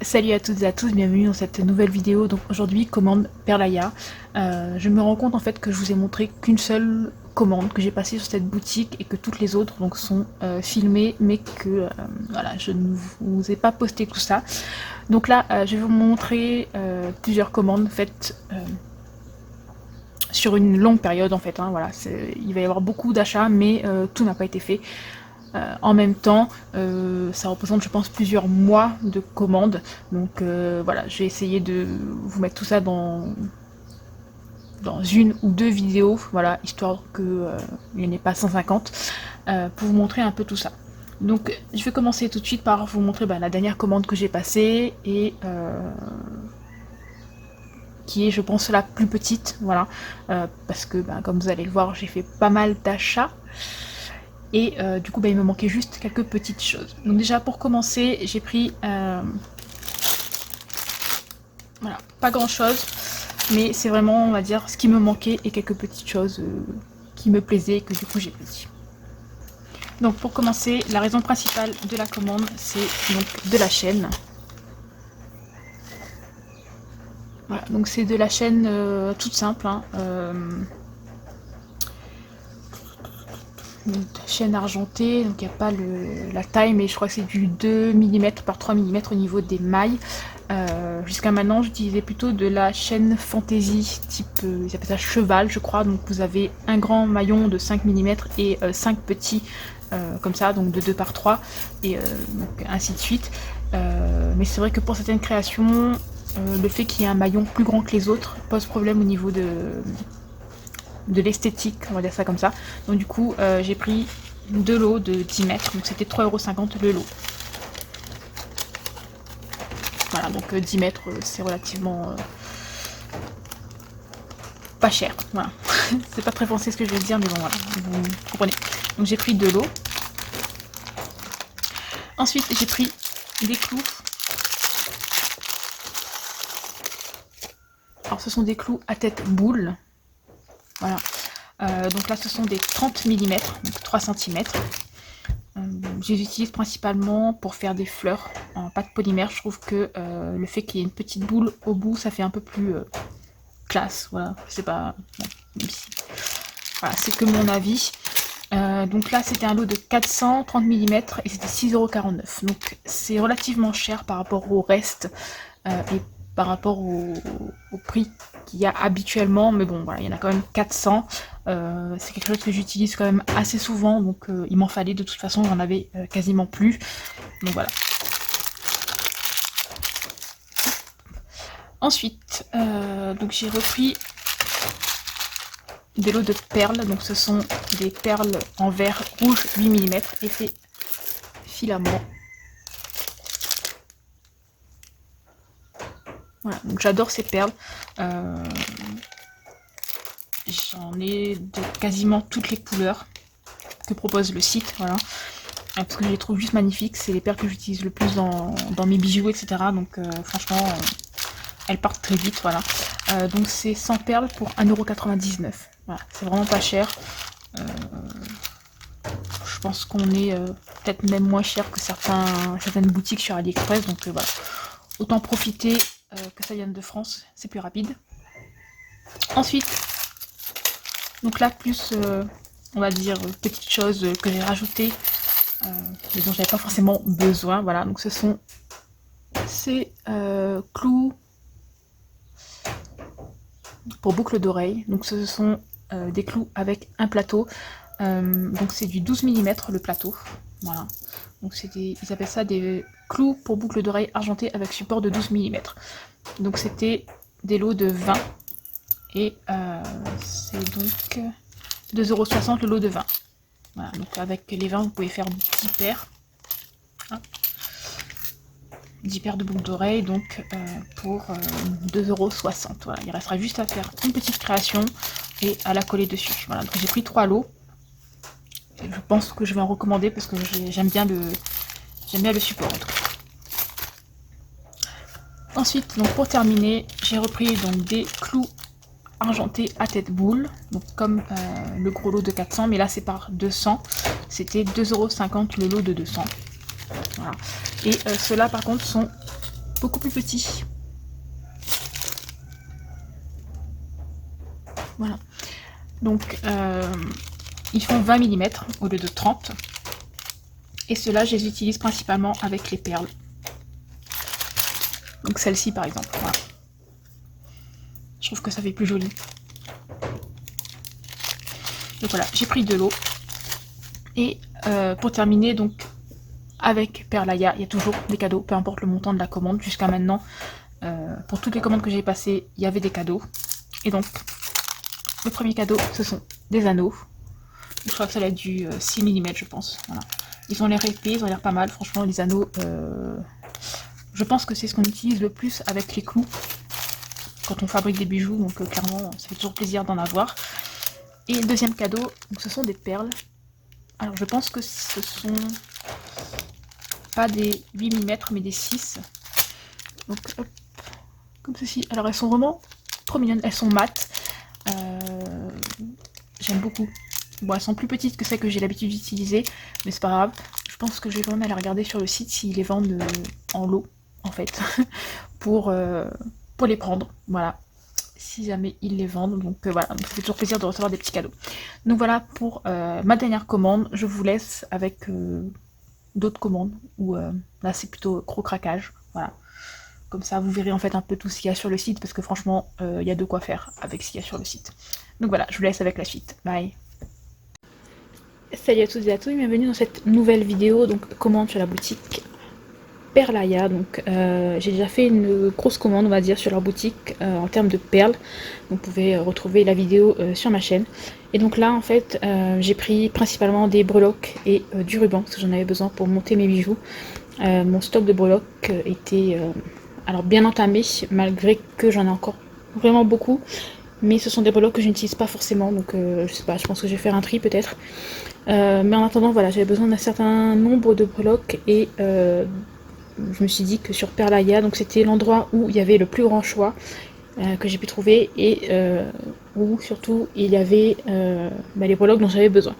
Salut à toutes et à tous, bienvenue dans cette nouvelle vidéo. Donc aujourd'hui, commande Perlaya. Je me rends compte en fait que je vous ai montré qu'une seule commande que j'ai passée sur cette boutique et que toutes les autres donc sont filmées, mais que voilà, je ne vous ai pas posté tout ça. Donc là, je vais vous montrer plusieurs commandes faites sur une longue période en fait. Hein, voilà, il va y avoir beaucoup d'achats, mais tout n'a pas été fait. En même temps, ça représente je pense plusieurs mois de commandes, donc voilà, je vais essayer de vous mettre tout ça dans une ou deux vidéos, voilà, histoire que il n'y en ait pas 150, pour vous montrer un peu tout ça. Donc je vais commencer tout de suite par vous montrer la dernière commande que j'ai passée et qui est je pense la plus petite, voilà, parce que comme vous allez le voir, j'ai fait pas mal d'achats. Et du coup, il me manquait juste quelques petites choses. Donc déjà, pour commencer, j'ai pris... voilà, pas grand-chose. Mais c'est vraiment, on va dire, ce qui me manquait et quelques petites choses qui me plaisaient et que du coup, j'ai pris. Donc pour commencer, la raison principale de la commande, c'est donc de la chaîne. Voilà, donc c'est de la chaîne toute simple, hein, une chaîne argentée, donc il n'y a pas la taille, mais je crois que c'est du 2 mm par 3 mm au niveau des mailles. Jusqu'à maintenant, j'utilisais plutôt de la chaîne fantaisie, type, ils appellent ça cheval, je crois. Donc vous avez un grand maillon de 5 mm et 5 petits, comme ça, donc de 2 par 3, et donc ainsi de suite. Mais c'est vrai que pour certaines créations, le fait qu'il y ait un maillon plus grand que les autres pose problème au niveau de l'esthétique, on va dire ça comme ça. Donc du coup, j'ai pris deux lots de 10 mètres, donc c'était 3,50 € le lot. Voilà, donc 10 mètres, c'est relativement pas cher. Voilà. C'est pas très français ce que je vais dire, mais bon, voilà, vous comprenez. Donc j'ai pris deux lots. Ensuite, j'ai pris des clous. Alors ce sont des clous à tête boule. Voilà. Donc là, ce sont des 30 mm, donc 3 cm. Je les utilise principalement pour faire des fleurs en pâte polymère. Je trouve que le fait qu'il y ait une petite boule au bout, ça fait un peu plus classe. Voilà, je sais pas. Bon, même si... Voilà, c'est que mon avis. Donc là, c'était un lot de 430 mm et c'était 6,49 €. Donc c'est relativement cher par rapport au reste et par rapport au prix qu'il y a habituellement, mais bon, voilà, il y en a quand même 400. C'est quelque chose que j'utilise quand même assez souvent, donc il m'en fallait de toute façon, j'en avais quasiment plus. Donc voilà. Ensuite, donc j'ai repris des lots de perles, donc ce sont des perles en verre rouge 8 mm, effet filament. Voilà, donc j'adore ces perles. J'en ai de quasiment toutes les couleurs que propose le site, voilà. Parce que je les trouve juste magnifiques, c'est les perles que j'utilise le plus dans mes bijoux, etc. Donc franchement, elles partent très vite, voilà. Donc c'est 100 perles pour 1,99 €. Voilà, c'est vraiment pas cher. Je pense qu'on est peut-être même moins cher que certaines boutiques sur AliExpress, donc voilà. Autant profiter que ça vienne de France, c'est plus rapide. Ensuite, donc là, plus, on va dire, petites choses que j'ai rajoutées, mais dont j'avais pas forcément besoin, voilà. Donc ce sont ces clous pour boucle d'oreille. Donc ce sont des clous avec un plateau. Donc c'est du 12 mm le plateau, voilà. Donc ils appellent ça des clous pour boucle d'oreille argentée avec support de 12 mm. Donc c'était des lots de 20 et c'est donc 2,60 € le lot de 20. Voilà, donc avec les 20 vous pouvez faire 10 paires. Hein, 10 paires de boucles d'oreilles, donc pour 2,60 €. Voilà, il restera juste à faire une petite création et à la coller dessus. Voilà, donc j'ai pris 3 lots. Et je pense que je vais en recommander parce que j'aime bien le support en tout cas. Ensuite, donc pour terminer, j'ai repris donc des clous argentés à tête boule, donc comme le gros lot de 400, mais là c'est par 200. C'était 2,50 € le lot de 200. Voilà. Et ceux-là par contre sont beaucoup plus petits. Voilà. Donc, ils font 20 mm au lieu de 30. Et ceux-là, je les utilise principalement avec les perles. Donc celle-ci, par exemple. Voilà. Je trouve que ça fait plus joli. Donc voilà, j'ai pris de l'eau. Et pour terminer, donc, avec Perlaya, il y a toujours des cadeaux, peu importe le montant de la commande. Jusqu'à maintenant, pour toutes les commandes que j'ai passées, il y avait des cadeaux. Et donc, le premier cadeau, ce sont des anneaux. Je crois que ça va être du 6 mm, je pense. Voilà. Ils ont l'air épais, ils ont l'air pas mal. Franchement, les anneaux, je pense que c'est ce qu'on utilise le plus avec les clous quand on fabrique des bijoux. Donc clairement, ça fait toujours plaisir d'en avoir. Et le deuxième cadeau, donc, ce sont des perles. Alors, je pense que ce sont pas des 8 mm, mais des 6. Donc, hop, comme ceci. Alors, elles sont vraiment trop mignonnes. Elles sont mates. J'aime beaucoup. Bon, elles sont plus petites que celles que j'ai l'habitude d'utiliser, mais c'est pas grave. Je pense que je vais quand même aller regarder sur le site s'ils les vendent en lot, en fait, pour les prendre. Voilà, si jamais ils les vendent. Donc voilà, ça fait toujours plaisir de recevoir des petits cadeaux. Donc voilà pour ma dernière commande. Je vous laisse avec d'autres commandes, où là c'est plutôt gros craquage. Voilà. Comme ça, vous verrez en fait un peu tout ce qu'il y a sur le site, parce que franchement, il y a de quoi faire avec ce qu'il y a sur le site. Donc voilà, je vous laisse avec la suite. Bye. Salut à toutes et à tous, bienvenue dans cette nouvelle vidéo, donc commande sur la boutique Perlaya. Donc j'ai déjà fait une grosse commande, on va dire, sur leur boutique en termes de perles. Vous pouvez retrouver la vidéo sur ma chaîne. Et donc là, en fait, j'ai pris principalement des breloques et du ruban, parce que j'en avais besoin pour monter mes bijoux. Mon stock de breloques était alors bien entamé, malgré que j'en ai encore vraiment beaucoup. Mais ce sont des breloques que je n'utilise pas forcément, donc je sais pas, je pense que je vais faire un tri peut-être. Mais en attendant, voilà, j'avais besoin d'un certain nombre de breloques et je me suis dit que sur Perlaya, donc c'était l'endroit où il y avait le plus grand choix que j'ai pu trouver et où surtout il y avait les breloques dont j'avais besoin.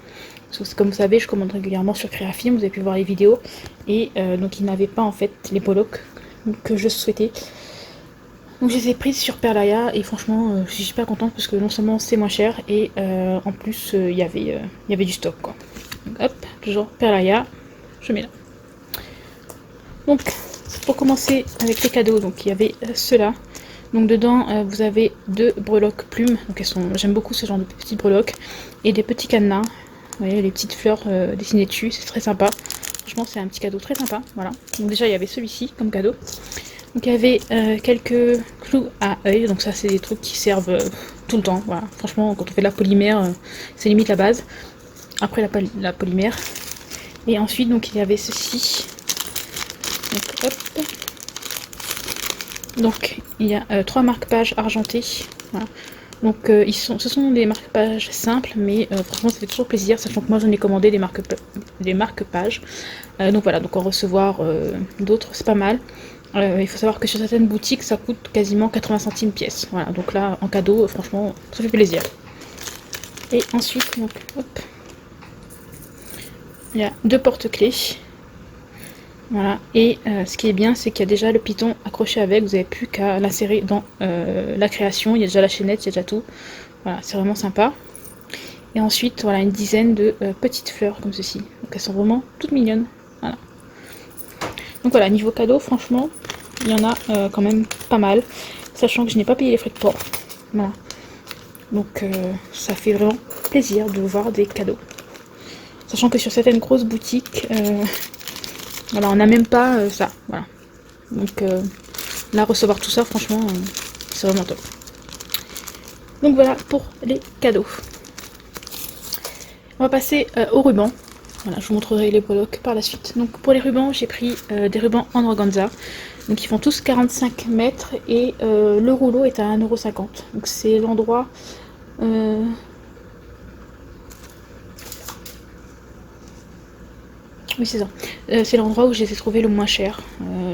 Parce que comme vous savez, je commande régulièrement sur Créafilm, vous avez pu voir les vidéos, et donc ils n'avaient pas en fait les breloques que je souhaitais. Donc je les ai prises sur Perlaya et franchement je suis super contente parce que non seulement c'est moins cher et en plus il y avait du stock quoi. Donc hop, toujours Perlaya, je mets là. Donc pour commencer avec les cadeaux, donc il y avait ceux-là. Donc dedans vous avez 2 breloques plumes, donc j'aime beaucoup ce genre de petites breloques, et des petits cadenas. Vous voyez les petites fleurs dessinées dessus, c'est très sympa. Franchement c'est un petit cadeau très sympa, voilà. Donc déjà il y avait celui-ci comme cadeau. Donc il y avait quelques clous à œil, donc ça c'est des trucs qui servent tout le temps, voilà. Franchement quand on fait de la polymère, c'est limite la base. Après la polymère. Et ensuite donc il y avait ceci. Donc hop. Donc il y a 3 marque-pages argentés. Voilà. Donc ce sont des marque-pages simples, mais franchement ça fait toujours plaisir, sachant que moi j'en ai commandé des marque-pages. Donc voilà, donc en recevoir d'autres c'est pas mal. Il faut savoir que sur certaines boutiques ça coûte quasiment 80 centimes pièce. Voilà, donc là en cadeau, franchement ça fait plaisir. Et ensuite, donc hop, il y a 2 porte-clés. Voilà, et ce qui est bien, c'est qu'il y a déjà le piton accroché avec, vous n'avez plus qu'à l'insérer dans la création, il y a déjà la chaînette, il y a déjà tout. Voilà, c'est vraiment sympa. Et ensuite, voilà, une dizaine de petites fleurs comme ceci. Donc elles sont vraiment toutes mignonnes. Voilà. Donc voilà, niveau cadeau, franchement, il y en a quand même pas mal, sachant que je n'ai pas payé les frais de port. Voilà. Donc ça fait vraiment plaisir de voir des cadeaux. Sachant que sur certaines grosses boutiques, voilà, on n'a même pas ça. Voilà. Donc là, recevoir tout ça, franchement, c'est vraiment top. Donc voilà pour les cadeaux. On va passer au ruban. Voilà, je vous montrerai les breloques par la suite. Donc pour les rubans, j'ai pris des rubans en organza. Donc ils font tous 45 mètres et le rouleau est à 1,50 €. Donc c'est l'endroit... Oui c'est ça. C'est l'endroit où je les ai trouvés le moins cher.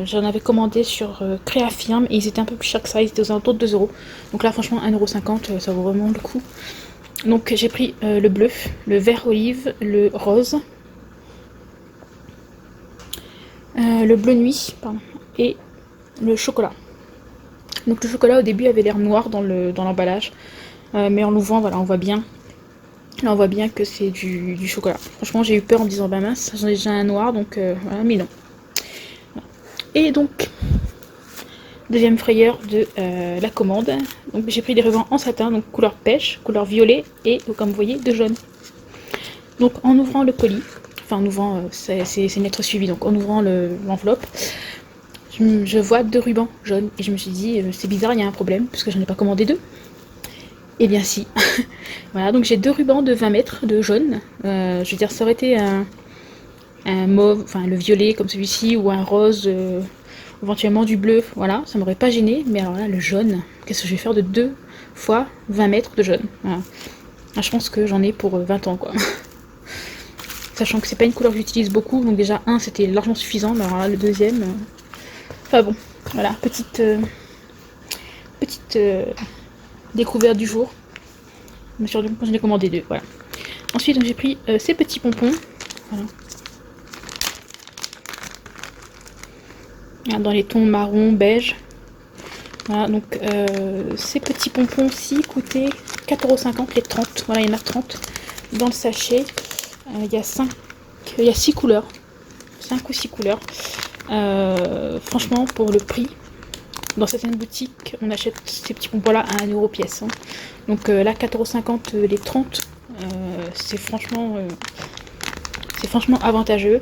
J'en avais commandé sur Créafirm et ils étaient un peu plus chers que ça, ils étaient aux alentours de 2 €. Donc là franchement 1,50 €, ça vaut vraiment le coup. Donc j'ai pris le bleu, le vert olive, le rose, le bleu nuit, pardon, et le chocolat. Donc le chocolat au début avait l'air noir dans l'emballage, mais en l'ouvrant, voilà, on voit bien. Là, on voit bien que c'est du chocolat. Franchement, j'ai eu peur en me disant, bah mince, j'en ai déjà un noir, donc voilà, mais non. Et donc, deuxième frayeur de la commande. Donc j'ai pris des rubans en satin, donc couleur pêche, couleur violet et comme vous voyez de jaune. Donc en ouvrant le colis, enfin en ouvrant, c'est une lettre suivie, donc en ouvrant l'enveloppe, je vois 2 rubans jaunes et je me suis dit c'est bizarre, il y a un problème puisque je n'en ai pas commandé 2. Et bien si. Voilà, donc j'ai 2 rubans de 20 mètres de jaune. Je veux dire, ça aurait été un mauve, enfin le violet comme celui-ci ou un rose. Éventuellement du bleu, voilà, ça m'aurait pas gêné, mais alors là, le jaune, qu'est-ce que je vais faire de 2 fois 20 mètres de jaune, voilà. Là, je pense que j'en ai pour 20 ans, quoi. Sachant que c'est pas une couleur que j'utilise beaucoup, donc déjà, un, c'était largement suffisant, mais alors là, le deuxième... Enfin bon, voilà, petite découverte du jour. Je me suis rendu compte que j'en ai commandé 2, voilà. Ensuite, j'ai pris ces petits pompons, voilà. Dans les tons marron, beige. Voilà, donc ces petits pompons-ci coûtaient 4,50 € les 30. Voilà, il y en a 30 dans le sachet. Il y a 6 couleurs. 5 ou 6 couleurs. Franchement, pour le prix, dans certaines boutiques, on achète ces petits pompons-là à 1 € pièce. Hein. Donc là, 4,50 € les 30, c'est franchement avantageux.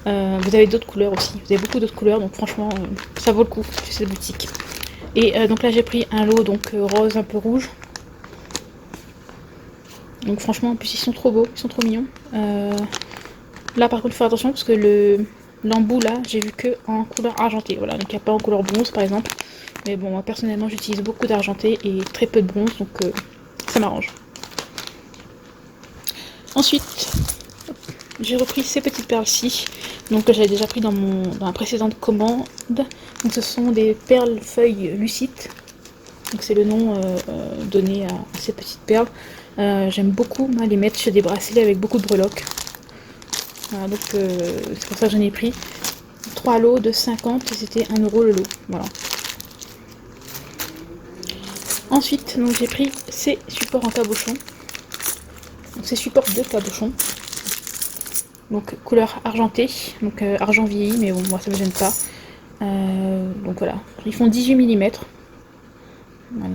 Vous avez d'autres couleurs aussi. Vous avez beaucoup d'autres couleurs, donc franchement, ça vaut le coup chez cette boutique. Et donc là, j'ai pris un lot donc rose un peu rouge. Donc franchement, en plus, ils sont trop beaux, ils sont trop mignons. Là, par contre, faut faire attention parce que l'embout là, j'ai vu que en couleur argentée. Voilà, donc il n'y a pas en couleur bronze par exemple. Mais bon, moi personnellement, j'utilise beaucoup d'argenté et très peu de bronze, donc ça m'arrange. Ensuite, j'ai repris ces petites perles-ci, donc que j'avais déjà pris dans la précédente commande. Donc ce sont des perles feuilles lucides. Donc c'est le nom donné à ces petites perles. J'aime beaucoup moi, les mettre chez des bracelets avec beaucoup de breloques. Voilà, donc c'est pour ça que j'en ai pris 3 lots de 50 et c'était 1 € le lot. Voilà. Ensuite, donc j'ai pris ces supports en cabochon. Donc ces supports de cabochon. Donc couleur argentée, donc argent vieilli, mais bon, moi ça me gêne pas. Donc voilà, ils font 18 mm.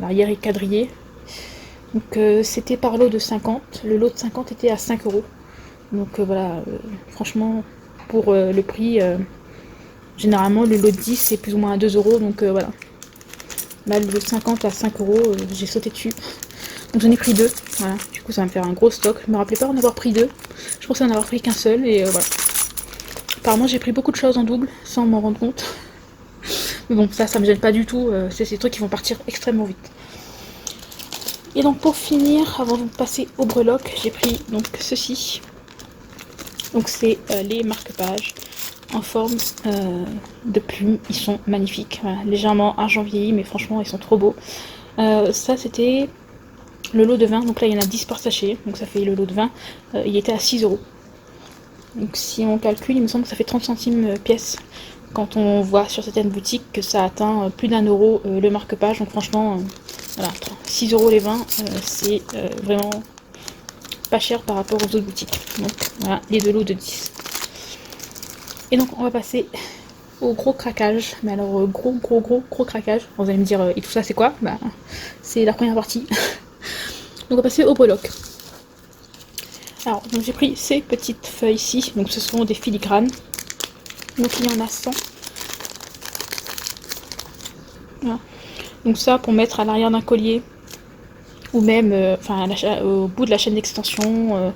L'arrière est quadrillé. Donc c'était par lot de 50. Le lot de 50 était à 5 €. Donc voilà, franchement, pour le prix, généralement le lot de 10 c'est plus ou moins à 2 €. Donc voilà. Là, le lot de 50 à 5 €, j'ai sauté dessus. Donc j'en ai pris 2. Voilà. Du coup, ça va me faire un gros stock. Je me rappelais pas en avoir pris 2. Je pensais en avoir pris qu'un seul. Et voilà. Apparemment, j'ai pris beaucoup de choses en double sans m'en rendre compte. Mais bon, ça me gêne pas du tout. C'est ces trucs qui vont partir extrêmement vite. Et donc pour finir, avant de passer au breloque, j'ai pris donc ceci. Donc c'est les marque-pages en forme de plumes. Ils sont magnifiques. Voilà. Légèrement argent vieilli, mais franchement, ils sont trop beaux. Ça, c'était le lot de 20. Donc là, il y en a 10 par sachet. Donc ça fait le lot de 20. Il était à 6 €. Donc si on calcule, il me semble que ça fait 30 centimes pièce. Quand on voit sur certaines boutiques que ça atteint plus d'1 € le marque-page. Donc franchement, voilà, 6 € les 20, c'est vraiment pas cher par rapport aux autres boutiques. Donc voilà, les 2 lots de 10. Et donc on va passer au gros craquage. Mais alors gros craquage. Vous allez me dire, et tout ça c'est quoi? Bah, c'est la première partie. Donc on va passer au breloque. Alors, j'ai pris ces petites feuilles-ci. Donc ce sont des filigranes. Donc il y en a 100. Voilà. Donc ça pour mettre à l'arrière d'un collier. Ou même au bout de la chaîne d'extension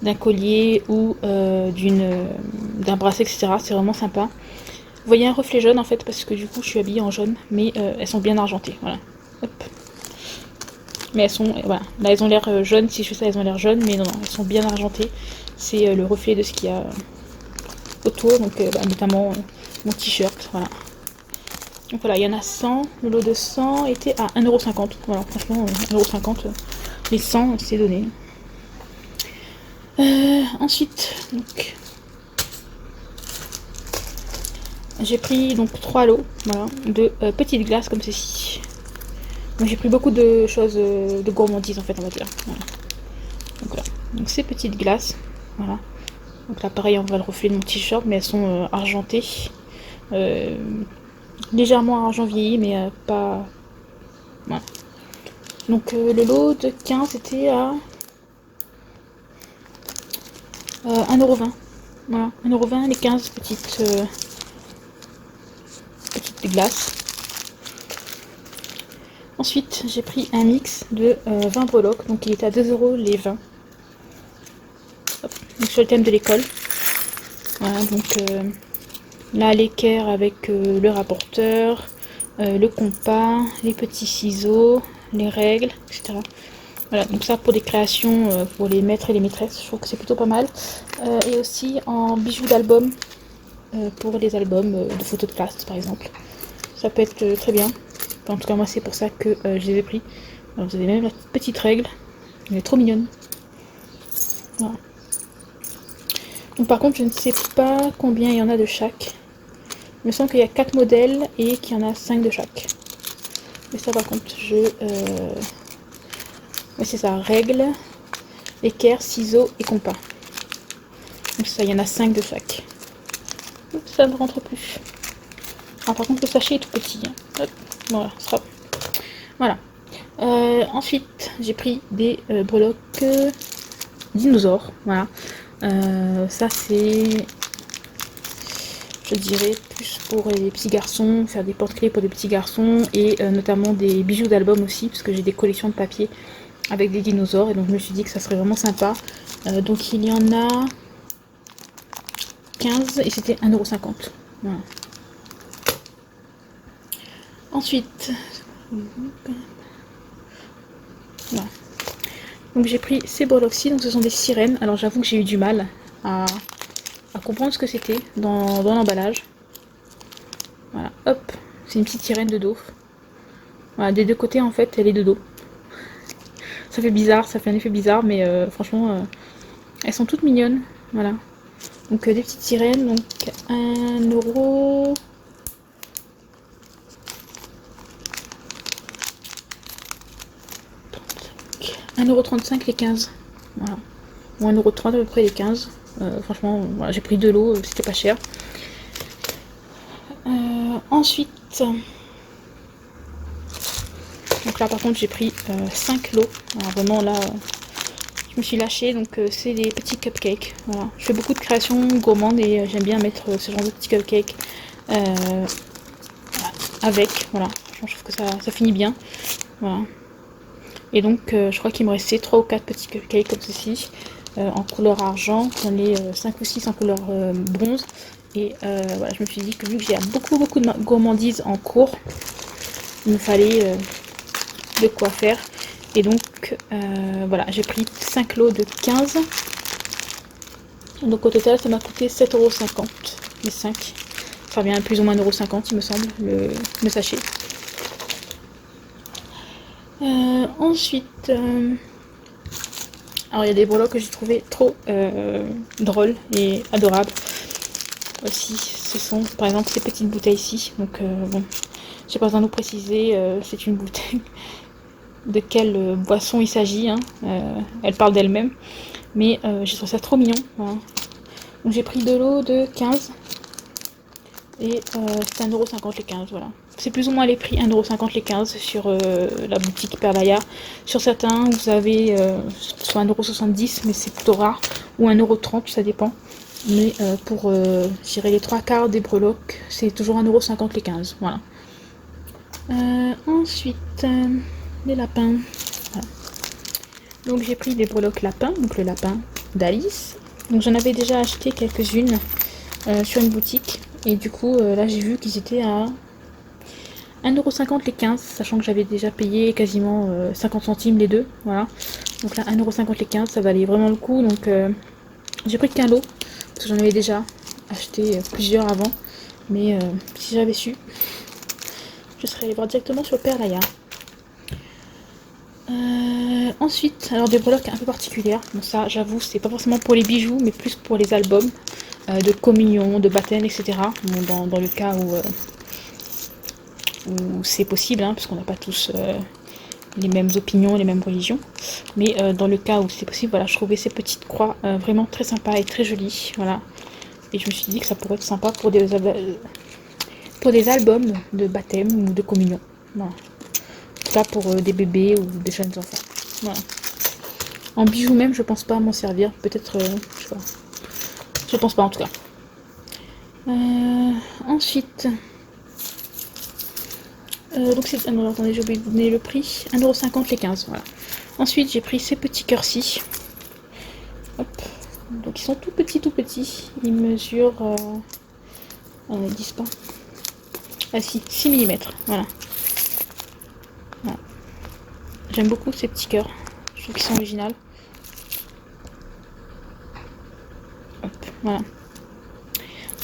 d'un collier ou d'un bracelet, etc. C'est vraiment sympa. Vous voyez un reflet jaune en fait parce que du coup je suis habillée en jaune. Mais elles sont bien argentées. Voilà. Hop. Mais elles sont, voilà, là elles ont l'air jaunes, si je fais ça elles ont l'air jaunes, mais non, elles sont bien argentées. C'est le reflet de ce qu'il y a autour, donc notamment mon t-shirt, voilà. Donc voilà, il y en a 100, le lot de 100 était à 1,50 €. Voilà, franchement, 1,50 €, les 100 c'est donné. Ensuite, donc, j'ai pris donc 3 lots, voilà, de petites glaces comme ceci. Donc j'ai pris beaucoup de choses de gourmandise en fait, on va dire. Voilà. Donc, voilà. Donc ces petites glaces, voilà. Donc là pareil, on voit le reflet de mon t-shirt, mais elles sont argentées. Légèrement argent vieilli, mais pas... Voilà. Donc le lot de 15 était à 1,20 €. Voilà, 1,20 € les 15 petites glaces. Ensuite, j'ai pris un mix de 20 breloques, donc il était à 2 € les 20. Hop, donc sur le thème de l'école. Voilà, donc là, l'équerre avec le rapporteur, le compas, les petits ciseaux, les règles, etc. Voilà, donc ça pour des créations pour les maîtres et les maîtresses, je trouve que c'est plutôt pas mal. Et aussi en bijoux d'album, pour les albums de photos de classe par exemple. Ça peut être très bien. Enfin, en tout cas, moi c'est pour ça que je les ai pris. Alors, vous avez même la petite règle, elle est trop mignonne. Voilà. Donc, par contre, je ne sais pas combien il y en a de chaque. Il me semble qu'il y a 4 modèles et qu'il y en a 5 de chaque. Mais ça, par contre, oui, c'est ça, règle, équerre, ciseaux et compas. Donc ça, il y en a 5 de chaque. Oups, ça ne rentre plus. Ah, par contre, le sachet est tout petit. Hein. Hop, voilà, ça sera... Voilà. Ensuite, j'ai pris des breloques dinosaures. Voilà. Ça, c'est... Je dirais plus pour les petits garçons, faire des porte-clés pour des petits garçons et notamment des bijoux d'album aussi, parce que j'ai des collections de papier avec des dinosaures et donc je me suis dit que ça serait vraiment sympa. Donc il y en a 15 et c'était 1,50 €. Voilà. Ensuite, voilà. Donc j'ai pris ces breloques-ci, donc ce sont des sirènes. Alors j'avoue que j'ai eu du mal à comprendre ce que c'était dans l'emballage. Voilà, hop, c'est une petite sirène de dos. Voilà, des deux côtés en fait, elle est de dos. Ça fait bizarre, ça fait un effet bizarre, mais franchement, elles sont toutes mignonnes. Voilà. Donc des petites sirènes, donc 1 €. 1,35 € les 15. Voilà. Ou 1,30 € à peu près les 15. Franchement, voilà, j'ai pris 2 lots, c'était pas cher. Ensuite, donc là par contre j'ai pris 5 lots. Alors vraiment là, je me suis lâchée, donc c'est des petits cupcakes. Voilà. Je fais beaucoup de créations gourmandes et j'aime bien mettre ce genre de petits cupcakes avec. Voilà, je trouve que ça finit bien. Voilà. Et donc je crois qu'il me restait 3 ou 4 petits cupcakes comme ceci, en couleur argent. J'en ai 5 ou 6 en couleur bronze. Et voilà, je me suis dit que vu que j'ai beaucoup de gourmandises en cours, il me fallait de quoi faire. Et donc voilà, j'ai pris 5 lots de 15. Donc au total ça m'a coûté 7,50 € les 5. Ça revient à plus ou moins 1,50 € il me semble, le sachet. Ensuite, alors il y a des breloques que j'ai trouvé trop drôles et adorables. Aussi, ce sont par exemple ces petites bouteilles ici. Donc bon, j'ai pas besoin de vous préciser, c'est une bouteille de quelle boisson il s'agit. Hein. Elle parle d'elle-même. Mais j'ai trouvé ça trop mignon. Voilà. Donc j'ai pris 2 lots de 15. Et c'est 1,50 € les 15. Voilà. C'est plus ou moins les prix 1,50 € les 15 sur la boutique Perlaya. Sur certains, vous avez soit 1,70 €, mais c'est plutôt rare. Ou 1,30 €, ça dépend. Mais pour je dirais les 3/4 des breloques, c'est toujours 1,50 € les 15. Voilà. Ensuite, les lapins. Voilà. Donc j'ai pris des breloques lapins, donc le lapin d'Alice. Donc j'en avais déjà acheté quelques-unes sur une boutique. Et du coup, là j'ai vu qu'ils étaient à 1,50 € les 15, sachant que j'avais déjà payé quasiment 50 centimes les deux. Voilà. Donc là, 1,50 € les 15, ça valait vraiment le coup. Donc j'ai pris qu'un lot, parce que j'en avais déjà acheté plusieurs avant. Mais si j'avais su, je serais allée voir directement sur Perlaya. Ensuite, alors des breloques un peu particulières. Bon ça, j'avoue, c'est pas forcément pour les bijoux, mais plus pour les albums. de communion, de baptême, etc. Bon, dans le cas où c'est possible, hein, parce qu'on n'a pas tous les mêmes opinions, les mêmes religions. Mais dans le cas où c'est possible, voilà, je trouvais ces petites croix vraiment très sympas et très jolies. Voilà. Et je me suis dit que ça pourrait être sympa pour des albums de baptême ou de communion. Voilà. En tout cas pour des bébés ou des jeunes enfants. Voilà. En bijoux même, je pense pas m'en servir. Peut-être, je sais pas. Je pense pas en tout cas. Ensuite, donc c'est... Ah non, attendez, j'ai oublié de vous donner le prix. 1,50 € les 15, voilà. Ensuite, j'ai pris ces petits cœurs-ci. Hop. Donc ils sont tout petits, tout petits. Ils mesurent... ils disent pas. Ah si, 6 mm, voilà. Voilà. J'aime beaucoup ces petits cœurs. Je trouve qu'ils sont originaux. Hop, voilà.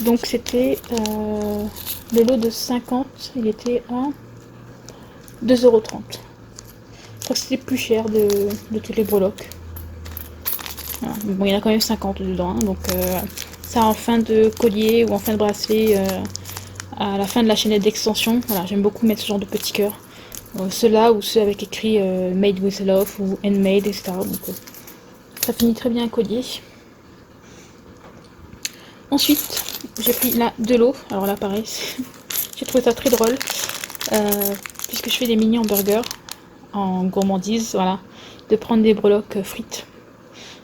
Donc c'était le lot de 50, il était à 2,30 €. Je crois que c'était plus cher de toutes les breloques. Voilà. Bon, il y en a quand même 50 dedans, hein, donc ça en fin de collier ou en fin de bracelet, à la fin de la chaînette d'extension. Voilà, j'aime beaucoup mettre ce genre de petits cœurs. Ceux-là ou ceux avec écrit Made with Love ou Handmade, etc. Donc ça finit très bien un collier. Ensuite, j'ai pris là de l'eau. Alors là, pareil, j'ai trouvé ça très drôle. Puisque je fais des mini hamburgers en gourmandise, voilà, de prendre des breloques frites.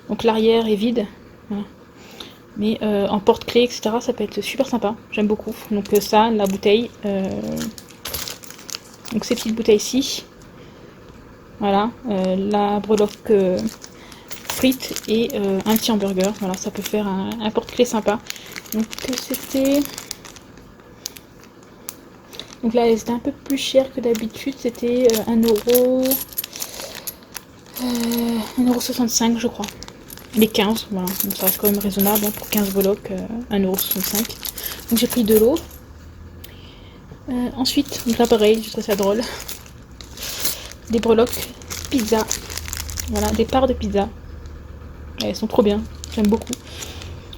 Donc l'arrière est vide, voilà. Mais en porte-clés, etc., ça peut être super sympa. J'aime beaucoup. Donc ça, la bouteille. Donc ces petites bouteilles-ci. Voilà, la breloque frites et un petit hamburger. Voilà, ça peut faire un porte-clés sympa. Donc c'était... Donc là, c'était un peu plus cher que d'habitude. C'était 1,65 € je crois. Les 15, voilà. Donc ça reste quand même raisonnable, hein, pour 15 breloques, 1,65 €. Donc j'ai pris de l'eau. Ensuite, donc là pareil, je trouve ça drôle. Des breloques pizza. Voilà, des parts de pizza. Elles sont trop bien, j'aime beaucoup.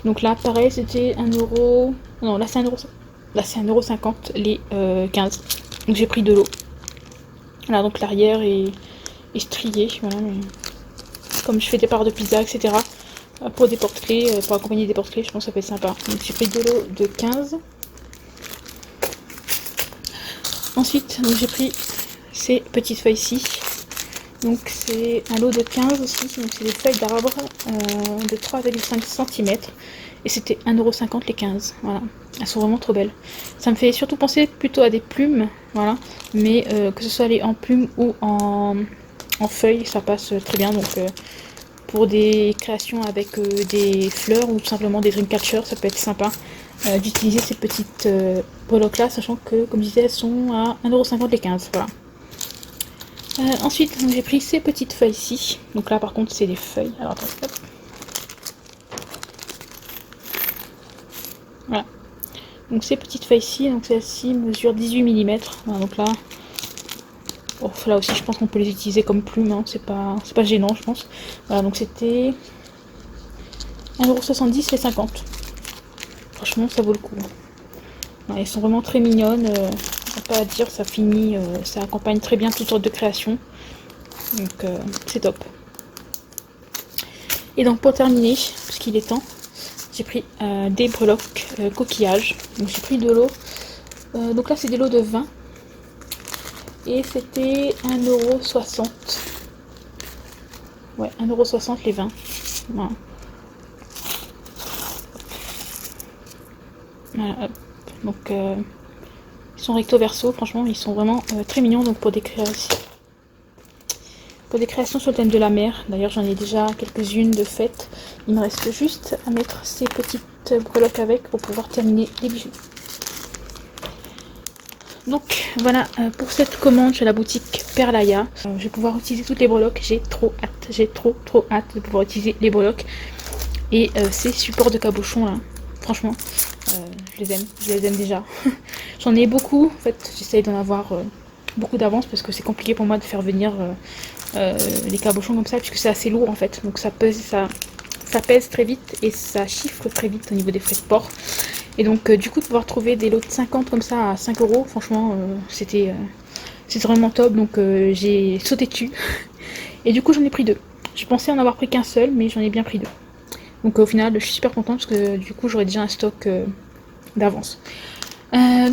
Donc là, pareil, c'était 1 €. Non, là c'est 1 €. Là c'est 1,50 € les 15. Donc j'ai pris de l'eau. Voilà, donc l'arrière est strié. Voilà, mais comme je fais des parts de pizza, etc. Pour des porte-clés, pour accompagner des porte-clés, je pense que ça peut être sympa. Donc j'ai pris de l'eau de 15. Ensuite, j'ai pris ces petites feuilles-ci. Donc c'est un lot de 15 aussi. Donc c'est des feuilles d'arbre de 3,5 cm. Et c'était 1,50 € les 15. Voilà. Elles sont vraiment trop belles. Ça me fait surtout penser plutôt à des plumes. Voilà. Mais que ce soit les en plumes ou en feuilles, ça passe très bien. Donc pour des créations avec des fleurs ou tout simplement des dreamcatchers, ça peut être sympa d'utiliser ces petites breloques là, sachant que, comme je disais, elles sont à 1,50 € les 15. Voilà. Ensuite, j'ai pris ces petites feuilles ici. Donc là, par contre, c'est des feuilles. Alors, attends, hop. Voilà. Donc ces petites feuilles ici, donc celle-ci mesure 18 mm. Voilà, donc là, oh, là aussi, je pense qu'on peut les utiliser comme plumes. Hein. C'est pas gênant, je pense. Voilà, donc c'était 1,70 € les 50. Franchement, ça vaut le coup. Ouais, elles sont vraiment très mignonnes. Pas à dire, ça finit, ça accompagne très bien toutes sortes de créations. Donc c'est top. Et donc pour terminer, puisqu'il est temps, j'ai pris des breloques coquillages. Donc j'ai pris de l'eau. Donc là c'est des lots de 20. Et c'était 1,60 €. Ouais, 1,60 € les 20. Voilà. Voilà, hop. Donc ils sont recto verso, franchement ils sont vraiment très mignons. Donc pour des créations sur le thème de la mer, d'ailleurs j'en ai déjà quelques-unes de faites. Il me reste juste à mettre ces petites breloques avec pour pouvoir terminer les bijoux. Donc voilà pour cette commande chez la boutique Perlaya. Je vais pouvoir utiliser toutes les breloques, j'ai trop hâte, j'ai trop hâte de pouvoir utiliser les breloques. Et ces supports de cabochon là, franchement, je les aime déjà. J'en ai beaucoup, en fait j'essaye d'en avoir beaucoup d'avance parce que c'est compliqué pour moi de faire venir les cabochons comme ça puisque c'est assez lourd en fait. Donc ça pèse, ça ça pèse très vite et ça chiffre très vite au niveau des frais de port. Et donc du coup de pouvoir trouver des lots de 50 comme ça à 5 euros, franchement c'était vraiment top, donc j'ai sauté dessus. Et du coup j'en ai pris 2. Je pensais en avoir pris qu'un seul, mais j'en ai bien pris 2. Donc au final je suis super contente parce que du coup j'aurai déjà un stock d'avance.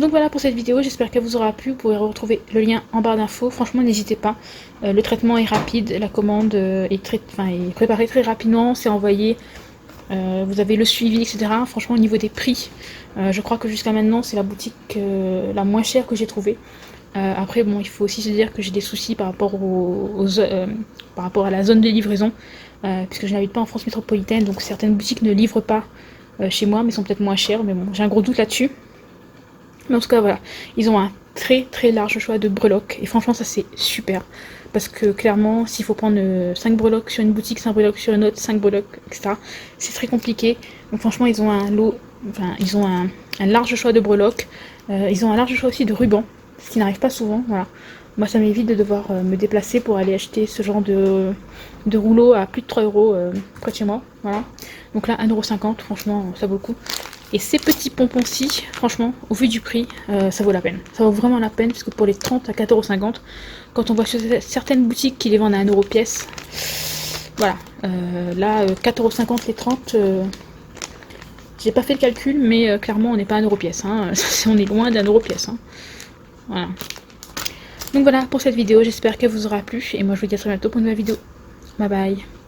Donc voilà pour cette vidéo, j'espère qu'elle vous aura plu. Vous pourrez retrouver le lien en barre d'infos. Franchement n'hésitez pas, le traitement est rapide, la commande est préparée très rapidement, c'est envoyé, vous avez le suivi, etc. Franchement au niveau des prix, je crois que jusqu'à maintenant c'est la boutique la moins chère que j'ai trouvée. Après bon, il faut aussi se dire que j'ai des soucis par rapport par rapport à la zone de livraison, puisque je n'habite pas en France métropolitaine, donc certaines boutiques ne livrent pas chez moi, mais sont peut-être moins chères, mais bon, j'ai un gros doute là-dessus. Mais en tout cas voilà, ils ont un très large choix de breloques, et franchement ça c'est super, parce que clairement s'il faut prendre 5 breloques sur une boutique, 5 breloques sur une autre, 5 breloques, etc., c'est très compliqué. Donc franchement ils ont ils ont un large choix de breloques, ils ont un large choix aussi de rubans, ce qui n'arrive pas souvent, voilà. Moi ça m'évite de devoir me déplacer pour aller acheter ce genre de rouleau à plus de 3 euros près de chez moi, voilà. Donc là 1,50 €, franchement ça vaut le coup. Et ces petits pompons-ci, franchement, au vu du prix, ça vaut la peine. Ça vaut vraiment la peine, puisque pour les 30 à 4,50 €, quand on voit sur certaines boutiques qui les vendent à 1 € pièce, voilà. Là, 4,50 € les 30, j'ai pas fait le calcul, mais clairement, on n'est pas à 1 € pièce. Hein. On est loin d'1 € pièce. Hein. Voilà. Donc voilà pour cette vidéo, j'espère qu'elle vous aura plu. Et moi, je vous dis à très bientôt pour une nouvelle vidéo. Bye bye.